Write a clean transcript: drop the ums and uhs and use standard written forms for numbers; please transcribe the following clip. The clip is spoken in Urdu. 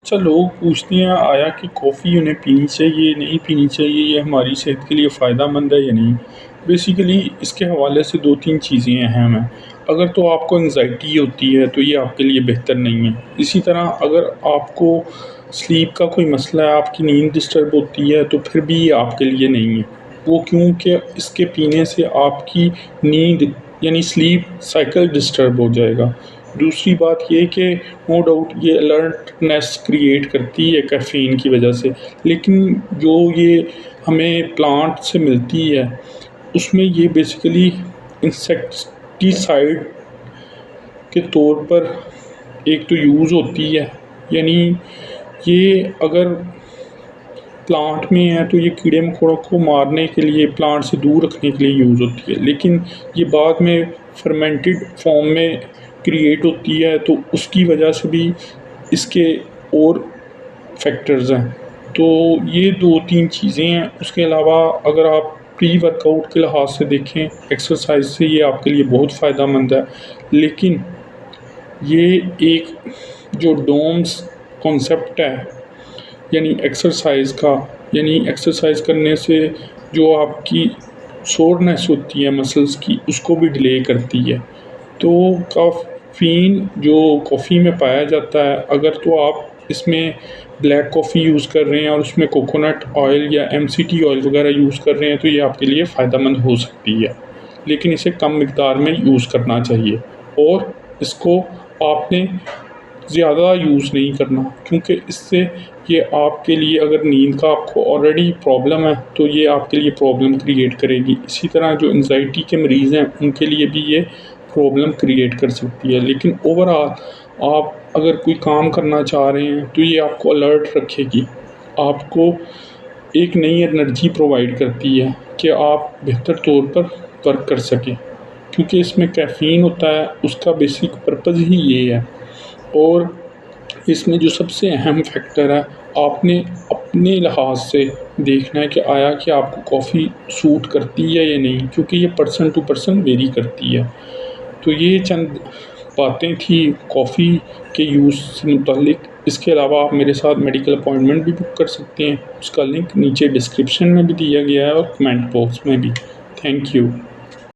اچھا، لوگ پوچھتے ہیں آیا کہ کافی انہیں پینی چاہیے نہیں پینی چاہیے، یہ ہماری صحت کے لیے فائدہ مند ہے یا نہیں۔ بیسیکلی اس کے حوالے سے دو تین چیزیں اہم ہیں۔ اگر تو آپ کو انگزائٹی ہوتی ہے تو یہ آپ کے لیے بہتر نہیں ہے۔ اسی طرح اگر آپ کو سلیپ کا کوئی مسئلہ ہے، آپ کی نیند ڈسٹرب ہوتی ہے، تو پھر بھی یہ آپ کے لیے نہیں ہے۔ وہ کیونکہ اس کے پینے سے آپ کی نیند یعنی سلیپ سائیکل ڈسٹرب ہو جائے گا۔ دوسری بات یہ کہ نو ڈاؤٹ یہ الرٹنیس کریٹ کرتی ہے کیفین کی وجہ سے، لیکن جو یہ ہمیں پلانٹ سے ملتی ہے اس میں یہ بیسیکلی انسیکٹیسائڈ کے طور پر ایک تو یوز ہوتی ہے، یعنی یہ اگر پلانٹ میں ہے تو یہ کیڑے مکوڑوں کو مارنے کے لیے، پلانٹ سے دور رکھنے کے لیے یوز ہوتی ہے، لیکن یہ بعد میں فرمنٹڈ فارم میں کریٹ ہوتی ہے تو اس کی وجہ سے بھی اس کے اور فیکٹرز ہیں۔ تو یہ دو تین چیزیں ہیں۔ اس کے علاوہ اگر آپ پری ورک آؤٹ کے لحاظ سے دیکھیں، ایکسرسائز سے یہ آپ کے لیے بہت فائدہ مند ہے، لیکن یہ ایک جو ڈومز کانسیپٹ ہے یعنی ایکسرسائز کا، یعنی ایکسرسائز کرنے سے جو آپ کی سورنیس ہوتی ہے مسلز کی، اس کو بھی ڈیلے کرتی ہے۔ تو کافین جو کافی میں پایا جاتا ہے، اگر تو آپ اس میں بلیک کافی یوز کر رہے ہیں اور اس میں کوکونٹ آئل یا MCT آئل وغیرہ یوز کر رہے ہیں تو یہ آپ کے لیے فائدہ مند ہو سکتی ہے، لیکن اسے کم مقدار میں یوز کرنا چاہیے، اور اس کو آپ نے زیادہ یوز نہیں کرنا، کیونکہ اس سے یہ آپ کے لیے اگر نیند کا آپ کو آلریڈی پرابلم ہے تو یہ آپ کے لیے پرابلم کریٹ کرے گی۔ اسی طرح جو انزائٹی کے مریض ہیں ان کے لیے بھی یہ پرابلم کریٹ کر سکتی ہے، لیکن اوورآل آپ اگر کوئی کام کرنا چاہ رہے ہیں تو یہ آپ کو الرٹ رکھے گی، آپ کو ایک نئی انرجی پرووائڈ کرتی ہے کہ آپ بہتر طور پر ورک کر سکیں، کیونکہ اس میں کیفین ہوتا ہے، اس کا بیسک پرپز ہی یہ ہے۔ اور اس میں جو سب سے اہم فیکٹر ہے، آپ نے اپنے لحاظ سے دیکھنا ہے کہ آیا کہ آپ کو کافی سوٹ کرتی ہے یا نہیں، کیونکہ یہ پرسن ٹو پرسن ویری کرتی ہے۔ تو یہ چند باتیں تھیں کافی کے یوز سے متعلق۔ اس کے علاوہ آپ میرے ساتھ میڈیکل اپوائنٹمنٹ بھی بک کر سکتے ہیں، اس کا لنک نیچے ڈسکرپشن میں بھی دیا گیا ہے اور کمنٹ باکس میں بھی۔ Thank you.